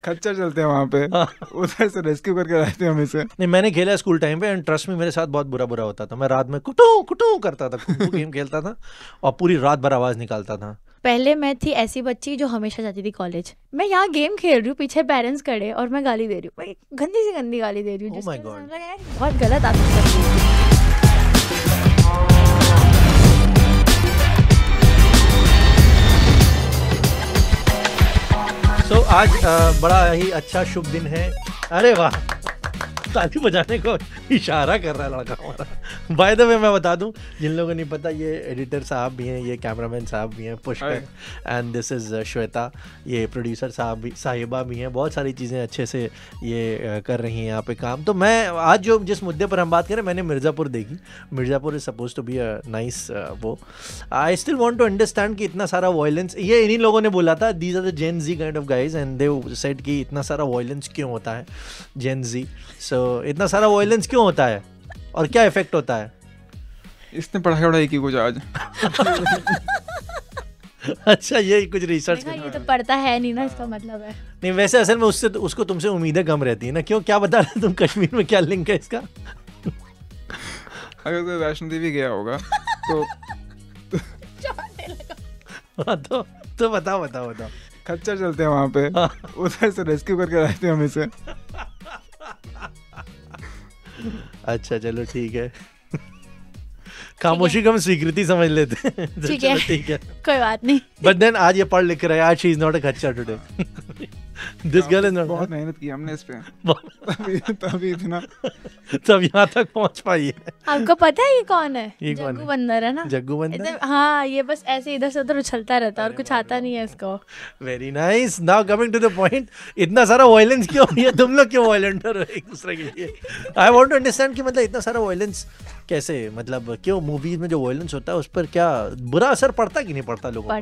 खच्चर चलते हैं वहाँ पे, उधर से रेस्क्यू करके लाते हैं हमें से। नहीं, मैंने खेला स्कूल टाइम पे एंड ट्रस्ट में मेरे साथ बहुत बुरा होता था। मैं रात में कुटू कुटू करता था, कुटू गेम खेलता था और पूरी रात भर आवाज निकालता था। पहले मैं थी ऐसी बच्ची जो हमेशा जाती थी कॉलेज। मैं यहाँ गेम खेल रही हूँ, पीछे पेरेंट्स खड़े और मैं गाली दे रही हूँ, गंदी से गंदी गाली दे रही हूँ। Oh my God. बहुत गलत आदत कर रही हूँ। So, आज बड़ा ही अच्छा शुभ दिन है। अरे वाह, ताली बजाने को इशारा कर रहा है लड़का हमारा। बाय द वे मैं बता दूं, जिन लोगों को नहीं पता, ये एडिटर साहब भी हैं, ये कैमरामैन साहब भी हैं, Pushkar, and this is Shweta, ये प्रोड्यूसर साहब भी, साहिबा भी हैं। बहुत सारी चीज़ें अच्छे से ये कर रही हैं यहाँ पे काम। तो मैं आज जो जिस मुद्दे पर हम बात करें, मैंने मिर्ज़ापुर देखी। Mirzapur is suppose to be a nice वो। I still want to understand कि इतना सारा वायलेंस, ये इन्हीं लोगों ने बोला था, these are the Gen Z kind of guys, and they said कि इतना सारा वायलेंस क्यों होता है, जेन जी। सो इतना सारा वायलेंस क्यों होता है और क्या इफेक्ट होता है? इसने पढ़ाई की कुछ आज। अच्छा, ये कुछ रिसर्च ये तो पढ़ता है नहीं ना, इसका मतलब है। नहीं, वैसे असल में उससे उसको तुमसे उम्मीदें कम रहती है ना। क्यों, क्या बता रहे तुम? कश्मीर में क्या लिंक है इसका? अगर कोई वैष्णो देवी गया होगा तो हाँ, तो बताओ। खच्चर चलते हैं वहाँ पे, उधर से रेस्क्यू करके लाते हैं हमें से। अच्छा, चलो ठीक है। खामोशी को हम स्वीकृति समझ लेते हैं। ठीक है, कोई बात नहीं। बट देन आज ये पढ़ लिख रहा है, आज शी इज नॉट अ खच्चर today. This girl is not. बहुत मेहनत की हमने इस पे, तभी इतना तब यहाँ तक पहुँच पाई है। आपको पता है ये कौन है? ये कौन है? जग्गू बंदर है ना। जग्गू बंदर? हाँ, ये बस ऐसे इधर से उधर उछलता रहता है और कुछ आता नहीं है इसको। Very nice. Now coming to the point, इतना सारा वायलेंस क्यों? ये तुम लोग क्यों वायलेंट हो एक दूसरे के लिए? आई वांट टू अंडरस्टैंड कि मतलब इतना सारा वायलेंस कैसे, मतलब क्यों मूवीज में जो वायलेंस होता है उस पर क्या बुरा असर पड़ता कि नहीं पड़ता लोगों पर?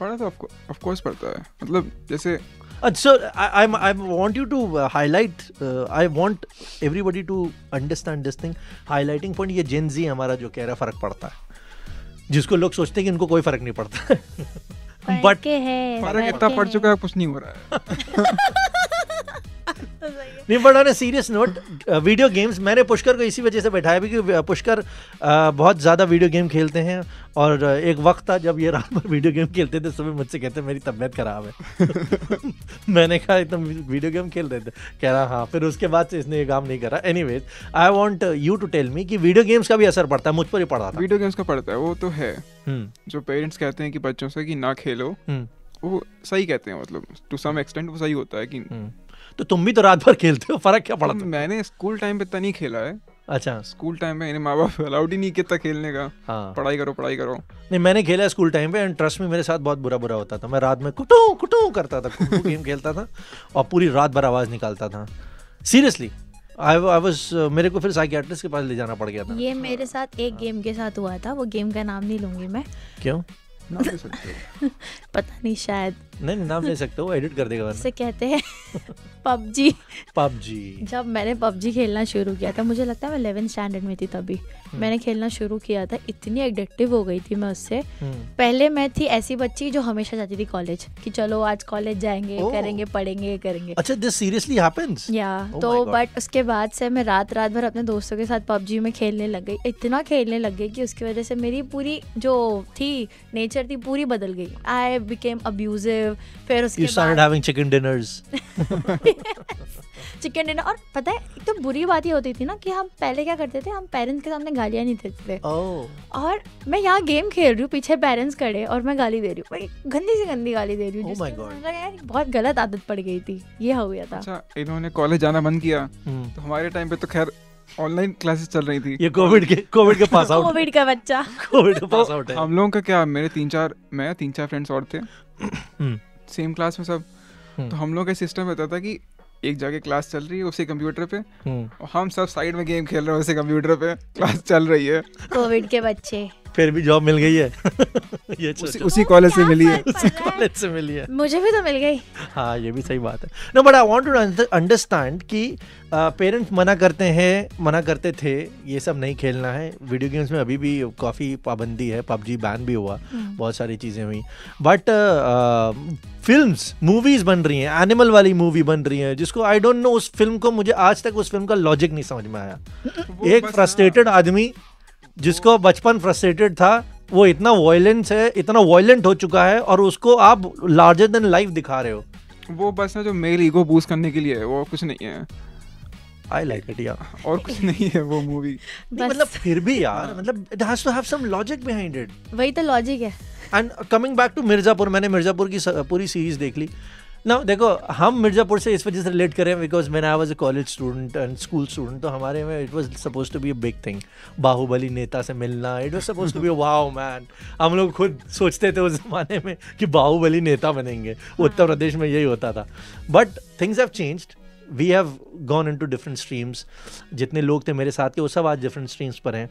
पड़ता तो ऑफ कोर्स पड़ता है। मतलब जैसे So I want you to highlight, I want everybody to understand this thing. Highlighting point, ये Gen Z हमारा जो कह रहा है फर्क पड़ता है, जिसको लोग सोचते हैं कि इनको कोई फर्क नहीं पड़ता। बट फर्क इतना पड़ चुका है, कुछ नहीं हो रहा है। नहीं, but on a serious note, video games, मैंने पुष्कर को इसी वजह से बैठाया भी कि पुष्कर बहुत ज़्यादा वीडियो गेम खेलते हैं, और एक वक्त था जब ये रात भर वीडियो गेम खेलते थे, सुबह मुझसे कहते मेरी तबीयत खराब है। मैंने कहा तुम वीडियो गेम खेल रहे थे? कह रहा हाँ। फिर उसके बाद से इसने ये काम नहीं करा। Anyways, I want you to tell me कि वीडियो गेम्स का भी असर पड़ता है। मुझ पर ही पड़ा था। वीडियो गेम्स का पड़ता है, वो तो है। जो पेरेंट्स कहते हैं कि बच्चों से कि ना खेलो, वो सही कहते हैं, मतलब टू सम एक्सटेंट वो सही होता है कि तो तुम भी तो रात भर खेलते हो, फर्क क्या पड़ा? मैंने स्कूल टाइम पे इतना नहीं खेला है। अच्छा, स्कूल टाइम में इन्हें माँ बाप अलाउड ही नहीं कितना खेलने का। हाँ, पढ़ाई करो। नहीं, मैंने खेला स्कूल टाइम पे एंड ट्रस्ट में मेरे साथ बहुत बुरा होता था। मैं रात में कुटू करता था, कुटू गेम खेलता था और पूरी रात भर आवाज निकालता था। सीरियसली, आई वाज, मेरे को फिर साइकियाट्रिस्ट के पास ले जाना पड़ गया था। ये मेरे साथ एक गेम के साथ हुआ था, वो गेम का नाम नहीं लूंगी मैं। क्यों? नाम ले सकते हो। पता नहीं, शायद नहीं, नाम ले सकते हो, एडिट कर देगा। इसे कहते हैं पबजी। जब मैंने पबजी खेलना शुरू किया था, मुझे लगता है मैं 11th स्टैंडर्ड में थी, तभी मैंने खेलना शुरू किया था। इतनी एडिक्टिव हो गई थी मैं उससे। पहले मैं थी ऐसी बच्ची जो हमेशा जाती थी कॉलेज, कि चलो आज कॉलेज जाएंगे, करेंगे, पढ़ेंगे। अच्छा, दिस सीरियसली हैपेंस? या तो बट उसके बाद से मैं रात भर अपने दोस्तों के साथ पबजी में खेलने लग गई। इतना खेलने लग गई कि उसकी वजह से मेरी पूरी जो थी नेचर थी पूरी बदल गई। I became abusive. फिर उसके You started having chicken dinners. Chicken dinner. और पता है, एक तो बुरी बात ही होती थी ना कि हम पहले क्या करते थे, हम पेरेंट्स के सामने गालियाँ नहीं देते थे। और मैं यहाँ गेम खेल रही हूँ, पीछे पेरेंट्स खड़े और मैं गाली दे रही हूँ, गंदी से गंदी गाली दे रही हूँ। Oh my God. यार बहुत गलत आदत पड़ गई थी, ये हो गया था। अच्छा, इन्होंने कॉलेज जाना बंद किया, तो हमारे टाइम पे तो खैर ऑनलाइन क्लासेस चल रही थी। ये कोविड के पास आउट। कोविड का बच्चा, कोविड का पास आउट है। हम लोगों का क्या, मेरे 3-4 फ्रेंड्स और थे सेम क्लास में सब। तो हम लोग का सिस्टम होता था कि एक जगह क्लास चल रही है उसी कंप्यूटर पे, और हम सब साइड में गेम खेल रहे हैं उसी कंप्यूटर पे, क्लास चल रही है। कोविड के बच्चे। फिर भी जॉब मिल गई है। ये उसी कॉलेज से मिली है, उसी कॉलेज से मिली है। मुझे भी तो मिल गई। हाँ ये भी सही बात है। No but I want to understand कि पेरेंट्स मना करते थे ये सब नहीं खेलना है। वीडियो गेम्स में अभी भी काफ़ी पाबंदी है, पबजी बैन भी हुआ, बहुत सारी चीज़ें हुई। बट फिल्म्स मूवीज़ बन रही हैं, एनिमल वाली मूवी बन रही है जिसको आई डोंट नो, उस फिल्म को मुझे आज तक उस फिल्म का लॉजिक नहीं समझ में आया। एक फ्रस्ट्रेटेड आदमी जिसको बचपन फ्रस्ट्रेटेड था, वो इतना वायलेंट हो चुका है और उसको आप लार्जर देन लाइफ दिखा रहे हो। वो बस ना जो मेल ईगो बूस्ट करने के लिए है, वो कुछ नहीं है। I like it, yeah. और कुछ नहीं है वो मूवी। मतलब फिर भी यार, मतलब it has to have some logic behind it. वही तो लॉजिक है। And coming back to Mirzapur, मैंने मिर्जापुर की पूरी सीरीज देख ली। Now देखो, हम मिर्जापुर से इस वजह से रिलेट करें because when I was a college student and school student, तो हमारे में it was supposed to be a big thing. Baahubali नेता से मिलना, it was supposed to be a wow man. हम लोग खुद सोचते थे उस जमाने में कि बाहुबली नेता बनेंगे। उत्तर प्रदेश में यही होता था। But things have changed. We have gone into different streams. जितने लोग थे मेरे साथ के वो सब आज different streams पर हैं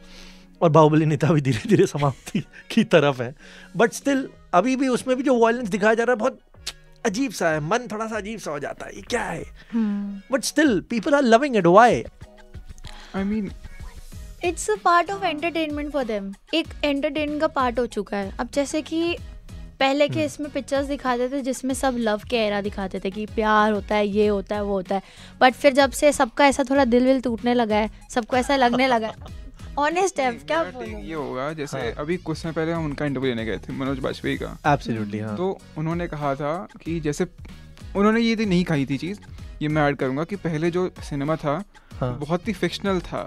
और बाहुबली नेता भी धीरे धीरे समाप्ति की तरफ है। बट स्टिल अभी भी उसमें भी जो वायलेंस दिखाया जा रहा है बहुत अजीब सा है, मन थोड़ा सा अजीब सा हो जाता है, ये क्या है? But still people are loving it, why? I mean it's a part of entertainment for them. एक एंटरटेनमेंट का पार्ट हो चुका है अब। जैसे कि पहले के इसमें पिक्चर्स दिखाते थे जिसमें सब लव के एरा दिखाते थे कि प्यार होता है, ये होता है, वो होता है। बट फिर जब से सबका ऐसा थोड़ा दिल विल टूटने लगा है, सबको ऐसा लगने लगा है, ऑनेस्ट है क्या ये होगा। जैसे अभी कुछ समय पहले हम उनका इंटरव्यू लेने गए थे, मनोज बाजपेयी का। एब्सोल्युटली हाँ। तो उन्होंने कहा था कि जैसे उन्होंने ये नहीं कही थी चीज़, ये मैं ऐड करूँगा कि पहले जो सिनेमा था बहुत ही फिक्शनल था।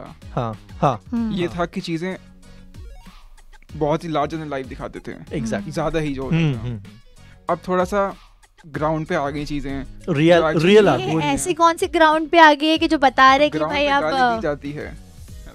ये था कि चीज़ें बहुत ही लार्जर देन लाइफ दिखाते थे, एग्जैक्टली ज़्यादा ही जो होता था। अब थोड़ा सा ग्राउंड पे आ गई चीजें, रियल आ गई। ऐसी कौन सी ग्राउंड पे आ गई है कि जो बता रहे कि भाई आप गाली दी जाती है,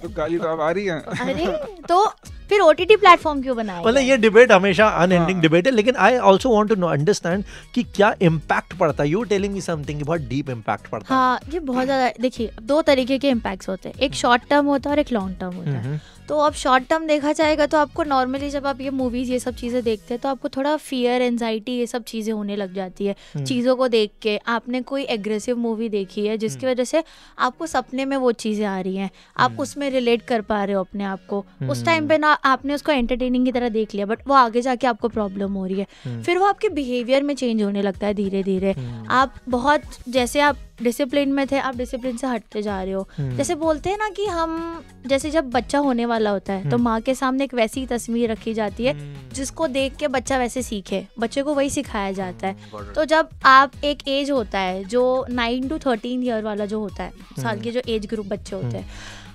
तो गाली तो अब आ रही है। अरे तो फिर OTT प्लेटफॉर्म क्यों बनाया? मतलब ये डिबेट हमेशा अनएंडिंग डिबेट है, लेकिन I also want to understand कि क्या इम्पैक्ट पड़ता है। यू टेलिंग मी समथिंग, बहुत डीप इम्पैक्ट पड़ता है। हाँ, ये बहुत ज्यादा। देखिए दो तरीके के इम्पैक्ट्स होते हैं, एक शॉर्ट टर्म होता है और एक लॉन्ग टर्म होता है। तो अब शॉर्ट टर्म देखा जाएगा तो आपको नॉर्मली जब आप ये मूवीज ये सब चीज़ें देखते हैं तो आपको थोड़ा फियर, एंजाइटी, ये सब चीज़ें होने लग जाती है चीज़ों को देख के। आपने कोई एग्रेसिव मूवी देखी है जिसकी वजह से आपको सपने में वो चीज़ें आ रही हैं, आप उसमें रिलेट कर पा रहे हो अपने आप को। उस टाइम पे ना आपने उसको एंटरटेनिंग की तरह देख लिया, बट वो आगे जाके आपको प्रॉब्लम हो रही है। फिर वो आपके बिहेवियर में चेंज होने लगता है धीरे धीरे। आप बहुत, जैसे आप डिसिप्लिन में थे, आप डिसिप्लिन से हटते जा रहे हो। जैसे बोलते हैं ना कि हम, जैसे जब बच्चा होने वाला होता है तो माँ के सामने एक वैसी तस्वीर रखी जाती है जिसको देख के बच्चा वैसे सीखे, बच्चे को वही सिखाया जाता है। तो जब आप एक एज होता है जो 9 to 13 ईयर वाला जो होता है, साल के जो एज ग्रुप बच्चे होते हैं,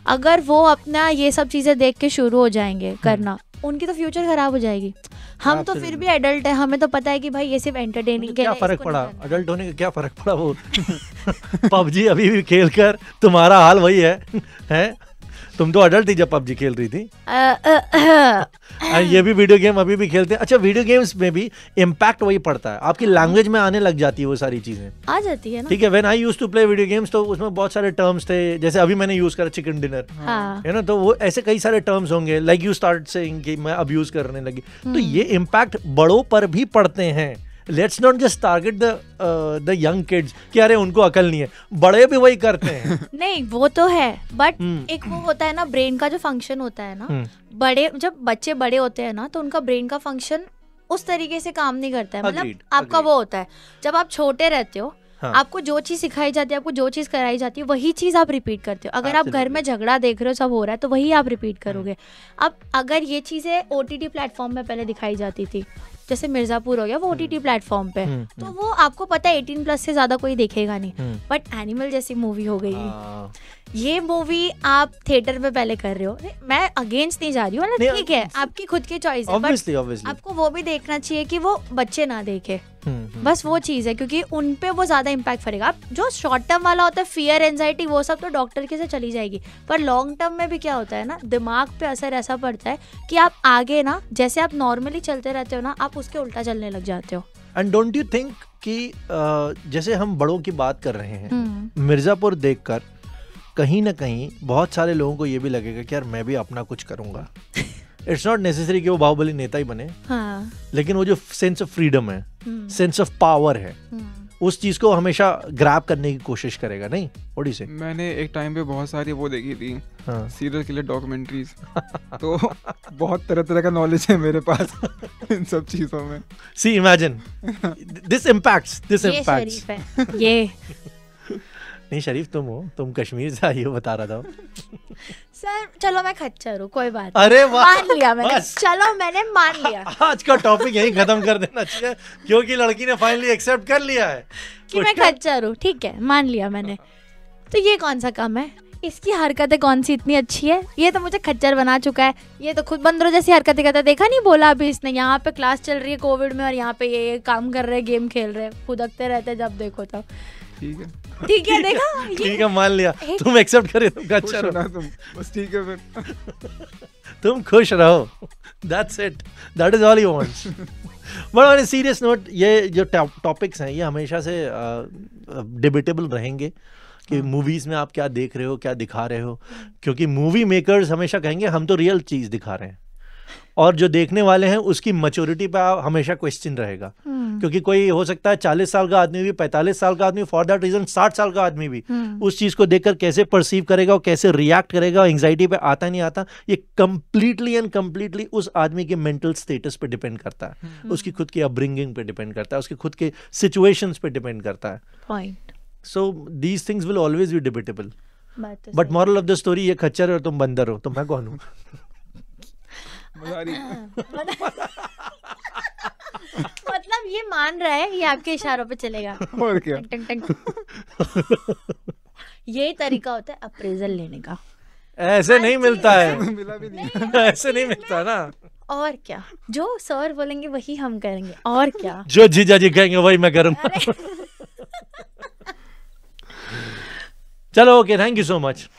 अगर वो अपना ये सब चीज़ें देख के शुरू हो जाएंगे करना, उनकी तो फ्यूचर खराब हो जाएगी। हम तो फिर भी एडल्ट है, हमें तो पता है कि भाई ये सिर्फ एंटरटेनिंग के लिए। क्या फर्क पड़ा एडल्ट होने का, क्या फर्क पड़ा? वो पबजी अभी भी खेल कर तुम्हारा हाल वही है? तुम तो अडल्ट थी जब पबजी खेल रही थी। ये भी वीडियो गेम अभी भी खेलते हैं। अच्छा, वीडियो गेम्स में भी इम्पैक्ट वही पड़ता है, आपकी लैंग्वेज में आने लग जाती है वो सारी चीजें, आ जाती है ना। ठीक है, when I used to play video games तो उसमें बहुत सारे टर्म्स थे, जैसे अभी मैंने यूज करा चिकन डिनर, है ना, तो वो ऐसे कई सारे टर्म्स होंगे, लाइक यू स्टार्ट सेइंग कि मैं अब यूज करने लगी। तो ये इम्पैक्ट बड़ों पर भी पड़ते हैं। Let's not just target the young kids कि अरे उनको अकल नहीं है, बड़े भी वही करते हैं। नहीं वो तो है, बट एक वो होता है ना, ब्रेन का जो फंक्शन होता है ना, बड़े जब बच्चे बड़े होते हैं ना तो उनका ब्रेन का फंक्शन उस तरीके से काम नहीं करता है। मतलब आपका वो होता है, जब आप छोटे रहते हो आपको जो चीज सिखाई जाती है, आपको जो चीज कराई जाती है, वही चीज आप रिपीट करते हो। अगर आप घर में झगड़ा देख रहे हो, सब हो रहा है, तो वही आप रिपीट करोगे। अब अगर ये चीजें OTT प्लेटफॉर्म में पहले दिखाई जाती थी, जैसे मिर्जापुर हो गया वो OTT प्लेटफॉर्म पे, तो वो आपको पता है 18+ से ज्यादा कोई देखेगा नहीं। बट एनिमल जैसी मूवी हो गई, ये मूवी आप थिएटर में पहले कर रहे हो, मैं अगेंस्ट नहीं जा रही हूँ ना, ठीक है आपकी खुद की चॉइस है, बट आपको वो भी देखना चाहिए कि वो बच्चे ना देखे। बस वो चीज है, क्योंकि उन पे वो ज्यादा इम्पैक्ट पड़ेगा। अब जो शॉर्ट टर्म वाला होता है, फियर, एंजाइटी, वो सब तो डॉक्टर के से चली जाएगी, पर लॉन्ग टर्म में भी क्या होता है ना, दिमाग पे असर ऐसा पड़ता है कि आप आगे ना, जैसे आप नॉर्मली चलते रहते हो ना, आप उसके उल्टा चलने लग जाते हो। एंड डोंट यू थिंक कि जैसे हम बड़ों की बात कर रहे हैं, मिर्जापुर देखकर कहीं ना कहीं बहुत सारे लोगों को ये भी लगेगा कि यार मैं भी अपना कुछ करूंगा, इट्स नॉट नेसेसरी कि वो बाहुबली नेता ही बने, लेकिन वो जो सेंस ऑफ फ्रीडम है, सेंस ऑफ पावर है, उस चीज को हमेशा ग्रैब करने की कोशिश करेगा, नहीं? व्हाट से मैंने एक टाइम पे बहुत सारी वो देखी थी, सीरियल किलर डॉक्यूमेंट्रीज, तो बहुत तरह तरह का नॉलेज है मेरे पास इन सब चीजों में। सी इमेजिन दिस इम्पैक्ट्स ये नहीं शरीफ तुम हो, तुम कश्मीर से आई हो, बता रहा था सर। चलो मैं खच्चर हूँ, कोई बात अरे वाह, मान लिया मैंने, चलो मैंने मान लिया। आज का टॉपिक यही खत्म कर देना चाहिए, क्योंकि लड़की ने फाइनली एक्सेप्ट कर लिया है कि मैं खच्चर हूँ। ठीक है, मान लिया मैंने। तो ये कौन सा काम है, इसकी हरकतें कौन सी इतनी अच्छी है, ये तो मुझे खच्चर बना चुका है, ये तो खुद बंदरों जैसी हरकतें करता है। देखा नहीं, बोला अभी इसने, यहाँ पे क्लास चल रही है कोविड में और यहाँ पे ये काम कर रहे, गेम खेल रहे, फुदकते रहते जब देखो तब। ठीक है देखा, ठीक है मान लिया, तुम एक्सेप्ट करे, तुम खच्चर हो, तुम बस ठीक है फिर तुम खुश रहो, that's it, that is all he wants. But on a serious note, ये जो टॉपिक्स हैं ये हमेशा से डिबेटेबल रहेंगे कि मूवीज में आप क्या देख रहे हो, क्या दिखा रहे हो, क्योंकि मूवी मेकर्स हमेशा कहेंगे हम तो रियल चीज दिखा रहे हैं, और जो देखने वाले हैं उसकी मैच्योरिटी पे हमेशा क्वेश्चन रहेगा, क्योंकि कोई हो सकता है 40 साल का आदमी भी, 45 साल का आदमी, फॉर दैट रीजन 60 साल का आदमी भी उस चीज को देखकर कैसे परसीव करेगा और कैसे रिएक्ट करेगा, एंग्जाइटी पे आता नहीं आता, ये कंप्लीटली एंड कंप्लीटली उस आदमी के मेंटल स्टेटस पे डिपेंड करता है, उसकी खुद की अपब्रिंगिंग पे डिपेंड करता है, उसके खुद के सिचुएशंस पे डिपेंड करता है। So these things will always be debatable. But moral of the story, ये खच्चर है और तुम बंदर हो, तो मैं कौन हूँ? मतलब ये मान रहा है, ये आपके इशारों पे चलेगा। और क्या? यही तरीका होता है अप्रेजल लेने का। ऐसे नहीं मिलता है, मिला भी नहीं, ऐसे नहीं मिलता ना। और क्या, जो सर बोलेंगे वही हम करेंगे, और क्या, जो जीजा जी कहेंगे वही मैं करूँगा। चलो okay, thank you so much.